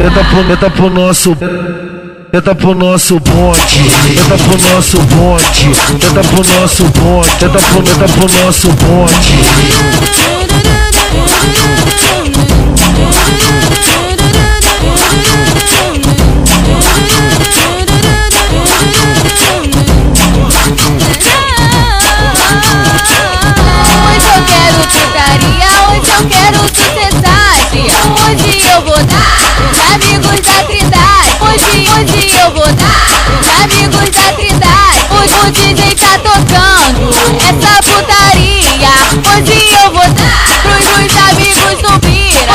Entra pro nosso bonde, entra pro nosso bonde, entra pro nosso bonde, entra pro nosso bonde. Hoje eu quero putaria, hoje eu quero sucessagem. Hoje eu vou dar os amigos da Trindade. Hoje eu vou dar os amigos da Trindade. Hoje o DJ tá tocando essa putaria. Hoje eu vou dar pros amigos do Pira.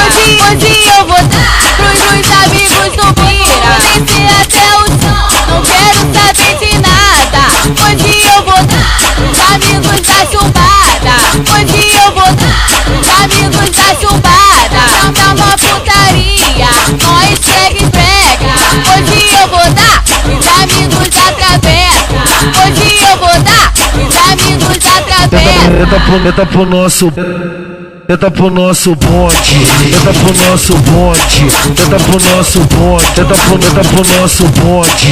Hoje eu vou dar pros amigos do Pira. Descer até o chão, não quero saber de nada. Hoje eu vou dar pros amigos da chumbada. Hoje eu vou dar pros amigos da chumbada. Tá uma putaria, nós segue prega. Hoje eu vou dar pros amigos da travessa. Hoje eu vou dar pros amigos da travessa. Entra pro nosso bonde, entra pro nosso bonde, entra pro nosso bonde, entra pro nosso bonde.